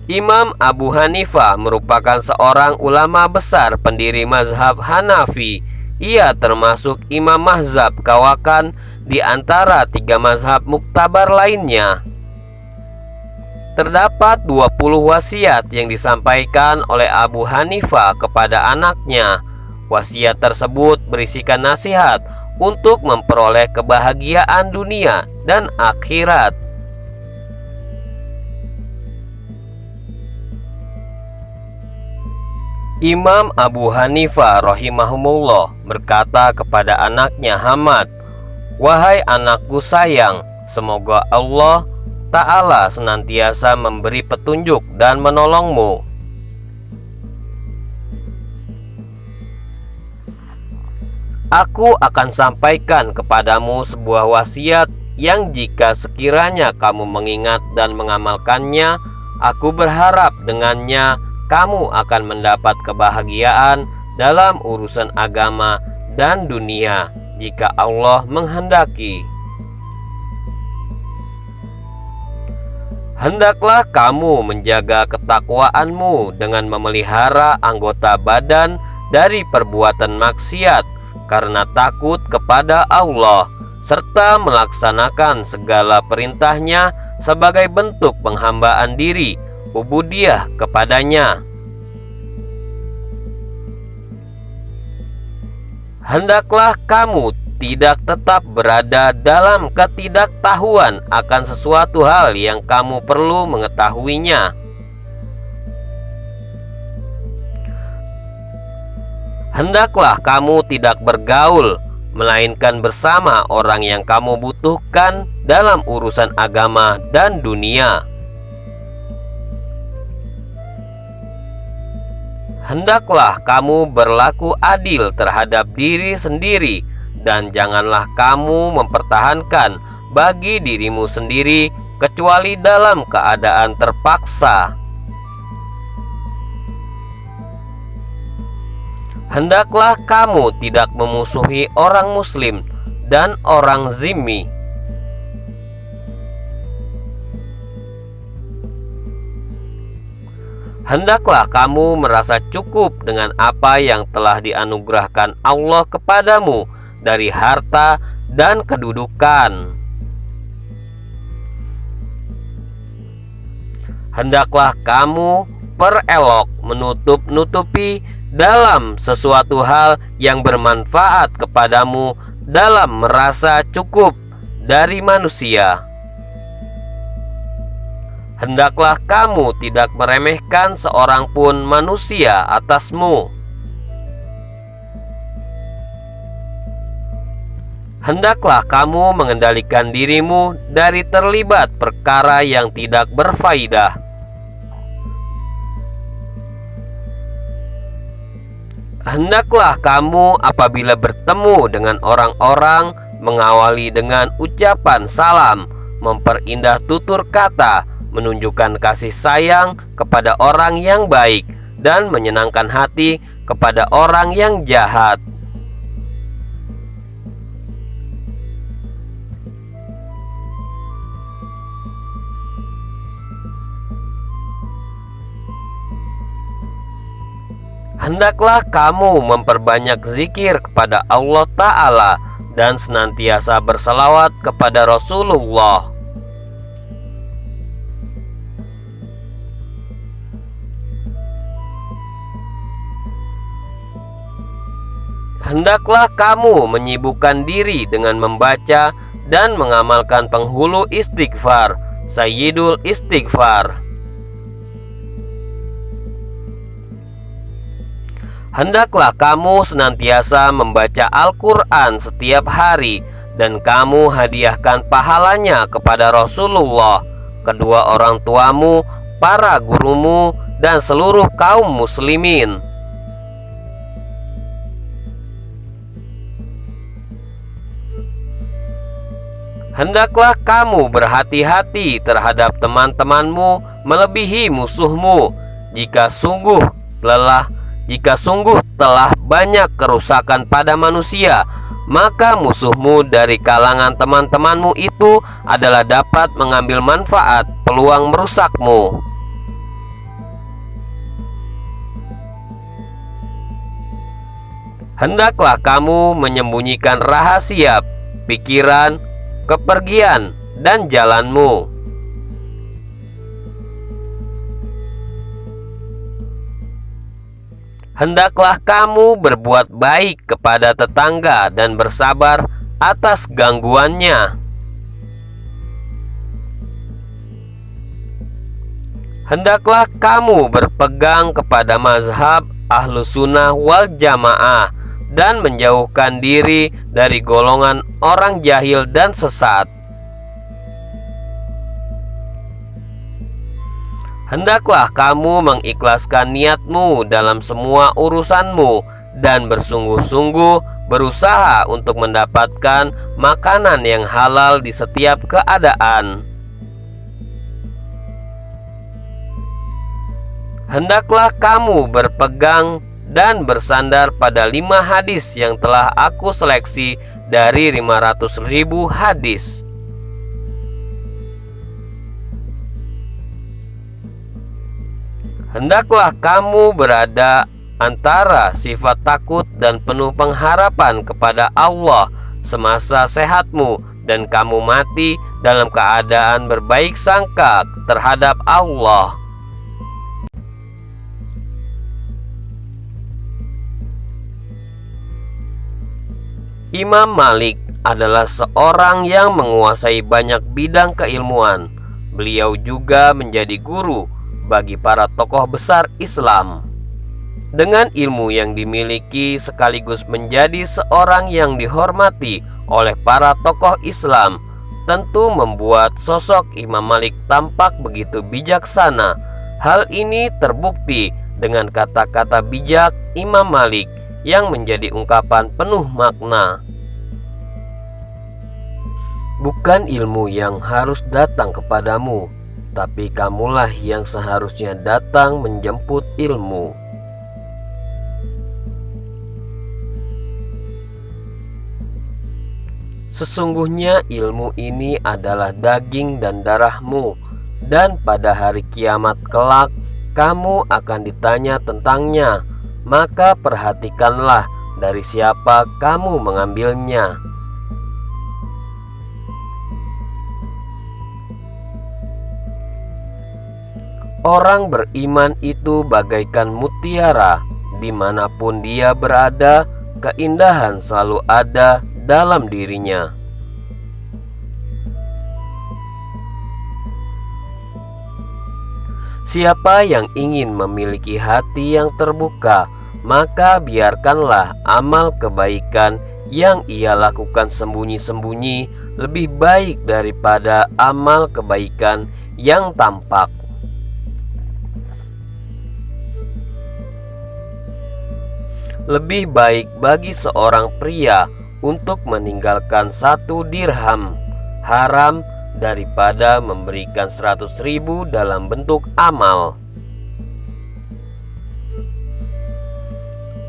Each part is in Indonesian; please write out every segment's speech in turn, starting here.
Imam Abu Hanifah merupakan seorang ulama besar pendiri mazhab Hanafi. Ia termasuk imam mazhab kawakan di antara 3 mazhab muktabar lainnya. Terdapat 20 wasiat yang disampaikan oleh Abu Hanifah kepada anaknya. Wasiat tersebut berisikan nasihat untuk memperoleh kebahagiaan dunia dan akhirat. Imam Abu Hanifah rahimahumullah berkata kepada anaknya Hamad, "Wahai anakku sayang, semoga Allah Ta'ala senantiasa memberi petunjuk dan menolongmu. Aku akan sampaikan kepadamu sebuah wasiat yang jika sekiranya kamu mengingat dan mengamalkannya, aku berharap dengannya kamu akan mendapat kebahagiaan dalam urusan agama dan dunia jika Allah menghendaki. Hendaklah kamu menjaga ketakwaanmu dengan memelihara anggota badan dari perbuatan maksiat karena takut kepada Allah, serta melaksanakan segala perintahnya sebagai bentuk penghambaan diri ubudiyah kepadanya. Hendaklah kamu tidak tetap berada dalam ketidaktahuan akan sesuatu hal yang kamu perlu mengetahuinya. Hendaklah kamu tidak bergaul, melainkan bersama orang yang kamu butuhkan dalam urusan agama dan dunia. Hendaklah kamu berlaku adil terhadap diri sendiri, dan janganlah kamu mempertahankan bagi dirimu sendiri kecuali dalam keadaan terpaksa. Hendaklah kamu tidak memusuhi orang muslim dan orang zimmi. Hendaklah kamu merasa cukup dengan apa yang telah dianugerahkan Allah kepadamu dari harta dan kedudukan. Hendaklah kamu perelok menutup-nutupi dalam sesuatu hal yang bermanfaat kepadamu dalam merasa cukup dari manusia. Hendaklah kamu tidak meremehkan seorang pun manusia atasmu. Hendaklah kamu mengendalikan dirimu dari terlibat perkara yang tidak berfaedah. Hendaklah kamu apabila bertemu dengan orang-orang mengawali dengan ucapan salam, memperindah tutur kata, menunjukkan kasih sayang kepada orang yang baik, dan menyenangkan hati kepada orang yang jahat. Hendaklah kamu memperbanyak zikir kepada Allah Ta'ala dan senantiasa berselawat kepada Rasulullah. Hendaklah kamu menyibukkan diri dengan membaca dan mengamalkan penghulu istighfar, Sayyidul Istighfar. Hendaklah kamu senantiasa membaca Al-Quran setiap hari, dan kamu hadiahkan pahalanya kepada Rasulullah, kedua orang tuamu, para gurumu, dan seluruh kaum muslimin. Hendaklah kamu berhati-hati terhadap teman-temanmu melebihi musuhmu. Jika sungguh telah banyak kerusakan pada manusia, maka musuhmu dari kalangan teman-temanmu itu adalah dapat mengambil manfaat peluang merusakmu. Hendaklah kamu menyembunyikan rahasia pikiran, kepergian, dan jalanmu. Hendaklah kamu berbuat baik kepada tetangga dan bersabar atas gangguannya. Hendaklah kamu berpegang kepada mazhab Ahlus Sunnah wal Jamaah dan menjauhkan diri dari golongan orang jahil dan sesat. Hendaklah kamu mengikhlaskan niatmu dalam semua urusanmu dan bersungguh-sungguh berusaha untuk mendapatkan makanan yang halal di setiap keadaan. Hendaklah kamu berpegang dan bersandar pada 5 hadis yang telah aku seleksi dari 500.000 hadis. Hendaklah kamu berada antara sifat takut dan penuh pengharapan kepada Allah semasa sehatmu, dan kamu mati dalam keadaan berbaik sangka terhadap Allah. Imam Malik adalah seorang yang menguasai banyak bidang keilmuan. Beliau juga menjadi guru bagi para tokoh besar Islam. Dengan ilmu yang dimiliki sekaligus menjadi seorang yang dihormati oleh para tokoh Islam, tentu membuat sosok Imam Malik tampak begitu bijaksana. Hal ini terbukti dengan kata-kata bijak Imam Malik yang menjadi ungkapan penuh makna. Bukan ilmu yang harus datang kepadamu, tapi kamulah yang seharusnya datang menjemput ilmu. Sesungguhnya ilmu ini adalah daging dan darahmu, dan pada hari kiamat kelak kamu akan ditanya tentangnya. Maka perhatikanlah dari siapa kamu mengambilnya. Orang beriman itu bagaikan mutiara, dimanapun dia berada, keindahan selalu ada dalam dirinya. Siapa yang ingin memiliki hati yang terbuka, maka biarkanlah amal kebaikan yang ia lakukan sembunyi-sembunyi lebih baik daripada amal kebaikan yang tampak. Lebih baik bagi seorang pria untuk meninggalkan 1 dirham haram daripada memberikan 100.000 dalam bentuk amal.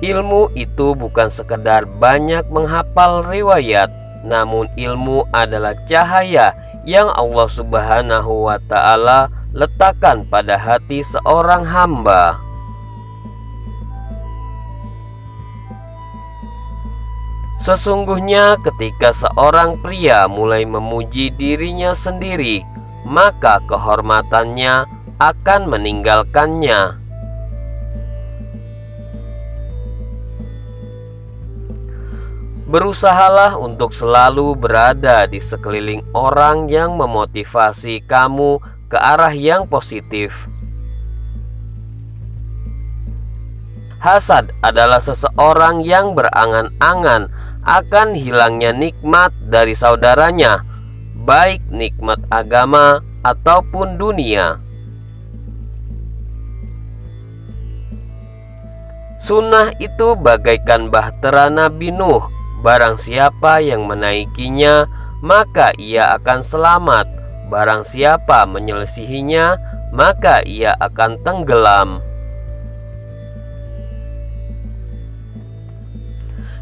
Ilmu itu bukan sekedar banyak menghafal riwayat, namun ilmu adalah cahaya yang Allah Subhanahu wa Ta'ala letakkan pada hati seorang hamba. Sesungguhnya ketika seorang pria mulai memuji dirinya sendiri, maka kehormatannya akan meninggalkannya. Berusahalah untuk selalu berada di sekeliling orang yang memotivasi kamu ke arah yang positif. Hasad adalah seseorang yang berangan-angan akan hilangnya nikmat dari saudaranya, baik nikmat agama ataupun dunia. Sunnah itu bagaikan bahtera Nabi Nuh. Barang siapa yang menaikinya, maka ia akan selamat. Barang siapa menyelisihinya, maka ia akan tenggelam.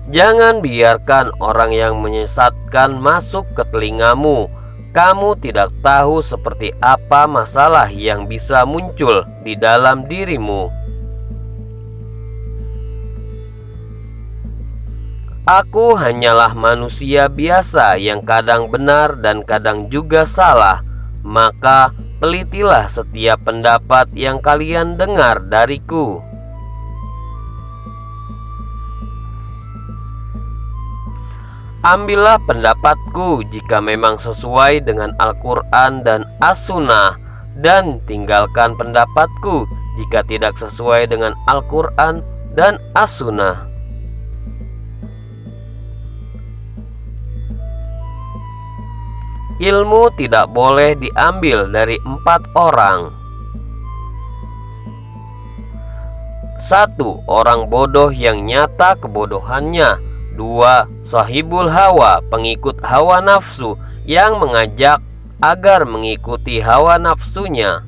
Jangan biarkan orang yang menyesatkan masuk ke telingamu. Kamu tidak tahu seperti apa masalah yang bisa muncul di dalam dirimu. Aku hanyalah manusia biasa yang kadang benar dan kadang juga salah. Maka pelitilah setiap pendapat yang kalian dengar dariku. Ambillah pendapatku jika memang sesuai dengan Al-Quran dan As-Sunnah, dan tinggalkan pendapatku jika tidak sesuai dengan Al-Quran dan As-Sunnah. Ilmu tidak boleh diambil dari 4 orang. 1. Orang bodoh yang nyata kebodohannya. 2. Sahibul hawa, pengikut hawa nafsu yang mengajak agar mengikuti hawa nafsunya.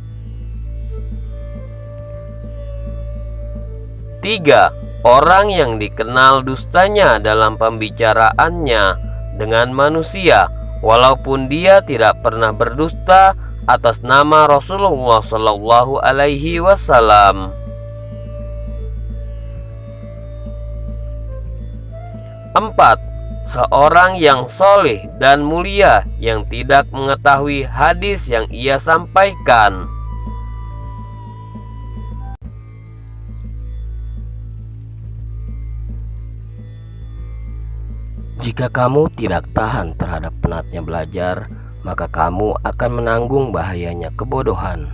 3. Orang yang dikenal dustanya dalam pembicaraannya dengan manusia, walaupun dia tidak pernah berdusta atas nama Rasulullah Shallallahu Alaihi Wasallam. 4. Seorang yang soleh dan mulia yang tidak mengetahui hadis yang ia sampaikan. Jika kamu tidak tahan terhadap penatnya belajar, maka kamu akan menanggung bahayanya kebodohan.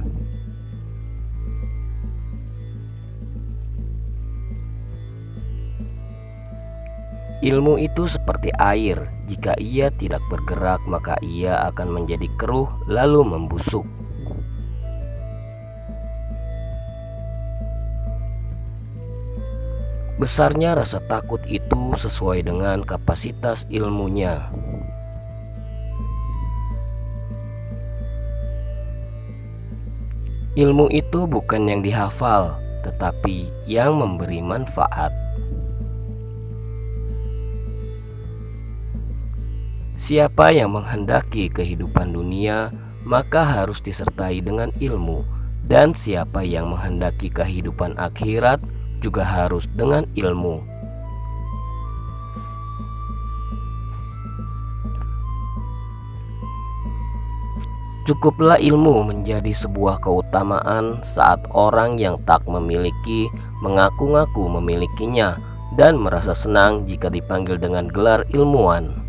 Ilmu itu seperti air, jika ia tidak bergerak maka ia akan menjadi keruh lalu membusuk. Besarnya rasa takut itu sesuai dengan kapasitas ilmunya. Ilmu itu bukan yang dihafal, tetapi yang memberi manfaat. Siapa yang menghendaki kehidupan dunia, maka harus disertai dengan ilmu, dan siapa yang menghendaki kehidupan akhirat juga harus dengan ilmu. Cukuplah ilmu menjadi sebuah keutamaan saat orang yang tak memiliki mengaku-ngaku memilikinya dan merasa senang jika dipanggil dengan gelar ilmuwan.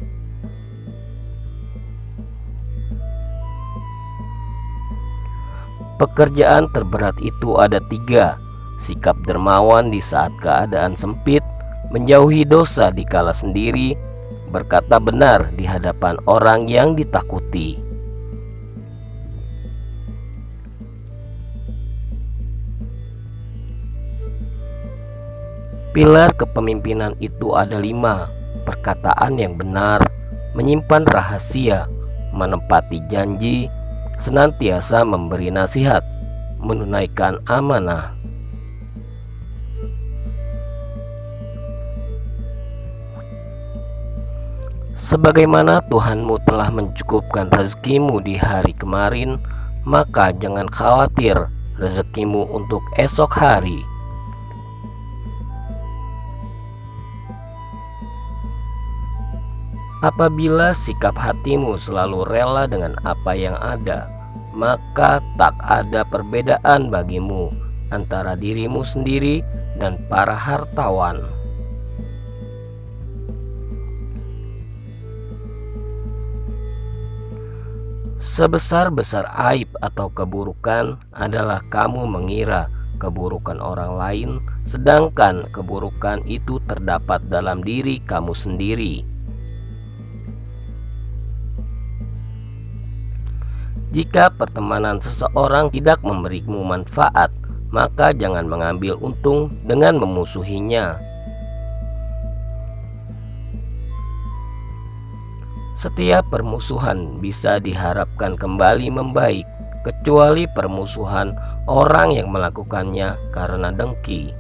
Pekerjaan terberat itu ada 3. Sikap dermawan di saat keadaan sempit, menjauhi dosa dikala sendiri, berkata benar di hadapan orang yang ditakuti. Pilar kepemimpinan itu ada 5. Perkataan yang benar, menyimpan rahasia, menepati janji, senantiasa memberi nasihat, menunaikan amanah. Sebagaimana Tuhanmu telah mencukupkan rezekimu di hari kemarin, maka jangan khawatir rezekimu untuk esok hari. Apabila sikap hatimu selalu rela dengan apa yang ada, maka tak ada perbedaan bagimu antara dirimu sendiri dan para hartawan. Sebesar-besar aib atau keburukan adalah kamu mengira keburukan orang lain, sedangkan keburukan itu terdapat dalam diri kamu sendiri. Jika pertemanan seseorang tidak memberimu manfaat, maka jangan mengambil untung dengan memusuhinya. Setiap permusuhan bisa diharapkan kembali membaik, kecuali permusuhan orang yang melakukannya karena dengki.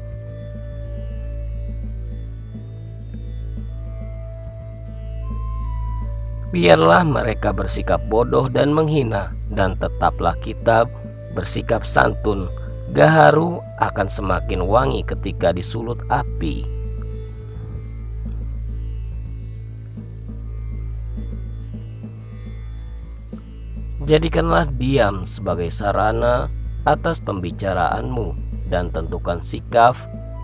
Biarlah mereka bersikap bodoh dan menghina, dan tetaplah kita bersikap santun. Gaharu akan semakin wangi ketika disulut api. Jadikanlah diam sebagai sarana atas pembicaraanmu dan tentukan sikap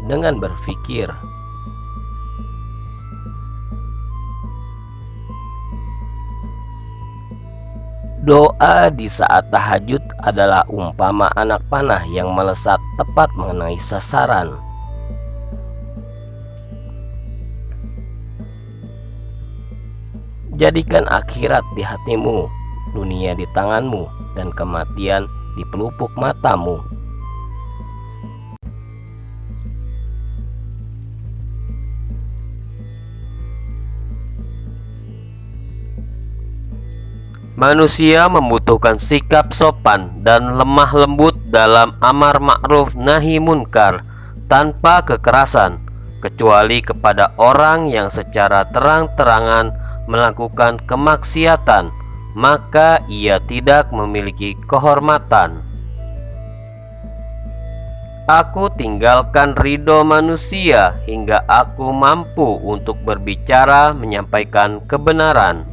dengan berpikir. Doa di saat tahajud adalah umpama anak panah yang melesat tepat mengenai sasaran. Jadikan akhirat di hatimu, dunia di tanganmu, dan kematian di pelupuk matamu. Manusia membutuhkan sikap sopan dan lemah lembut dalam amar ma'ruf nahi munkar tanpa kekerasan, kecuali kepada orang yang secara terang-terangan melakukan kemaksiatan, maka ia tidak memiliki kehormatan. Aku tinggalkan ridho manusia hingga aku mampu untuk berbicara menyampaikan kebenaran.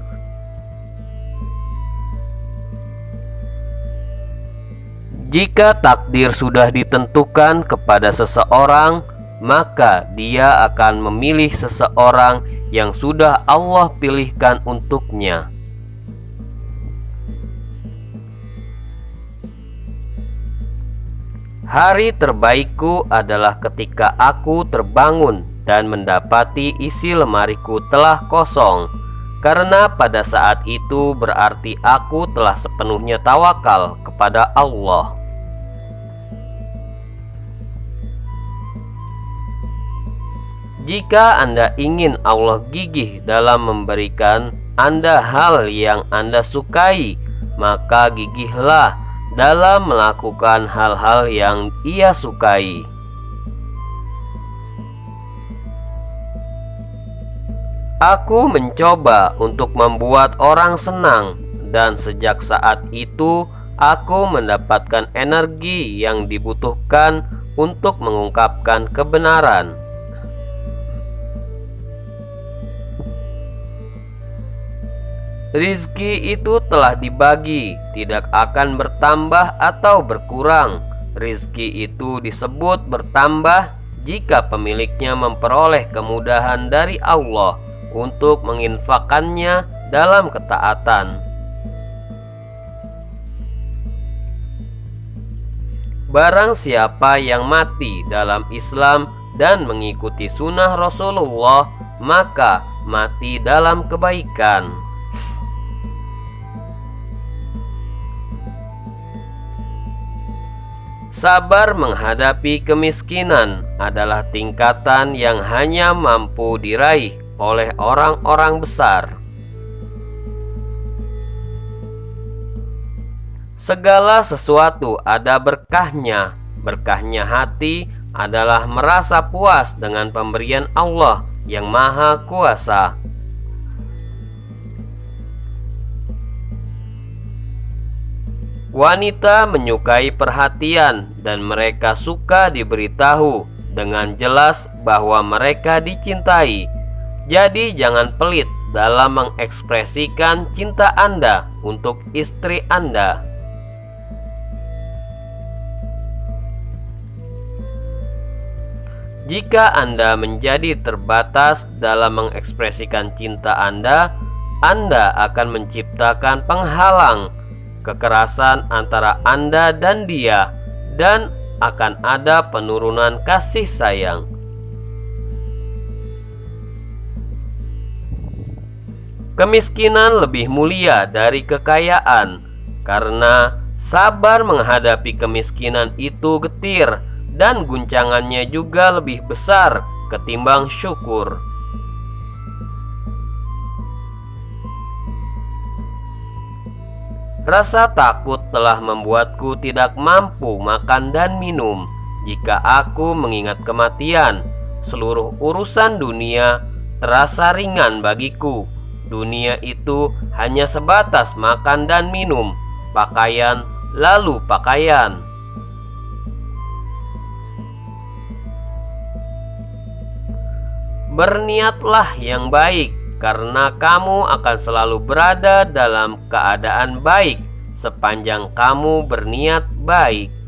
Jika takdir sudah ditentukan kepada seseorang, maka dia akan memilih seseorang yang sudah Allah pilihkan untuknya. Hari terbaikku adalah ketika aku terbangun dan mendapati isi lemariku telah kosong, karena pada saat itu berarti aku telah sepenuhnya tawakal kepada Allah. Jika Anda ingin Allah gigih dalam memberikan Anda hal yang Anda sukai, maka gigihlah dalam melakukan hal-hal yang Ia sukai. Aku mencoba untuk membuat orang senang, dan sejak saat itu aku mendapatkan energi yang dibutuhkan untuk mengungkapkan kebenaran. Rizki itu telah dibagi, tidak akan bertambah atau berkurang. Rizki itu disebut bertambah jika pemiliknya memperoleh kemudahan dari Allah untuk menginfakkannya dalam ketaatan. Barang siapa yang mati dalam Islam dan mengikuti sunnah Rasulullah, maka mati dalam kebaikan. Sabar menghadapi kemiskinan adalah tingkatan yang hanya mampu diraih oleh orang-orang besar. Segala sesuatu ada berkahnya. Berkahnya hati adalah merasa puas dengan pemberian Allah yang Maha Kuasa. Wanita menyukai perhatian dan mereka suka diberitahu dengan jelas bahwa mereka dicintai. Jadi jangan pelit dalam mengekspresikan cinta Anda untuk istri Anda. Jika Anda menjadi terbatas dalam mengekspresikan cinta Anda akan menciptakan penghalang kekerasan antara Anda dan dia, dan akan ada penurunan kasih sayang. Kemiskinan lebih mulia dari kekayaan, karena sabar menghadapi kemiskinan itu getir, dan guncangannya juga lebih besar ketimbang syukur. Rasa takut telah membuatku tidak mampu makan dan minum. Jika aku mengingat kematian, seluruh urusan dunia terasa ringan bagiku. Dunia itu hanya sebatas makan dan minum, pakaian lalu pakaian. Berniatlah yang baik, karena kamu akan selalu berada dalam keadaan baik sepanjang kamu berniat baik.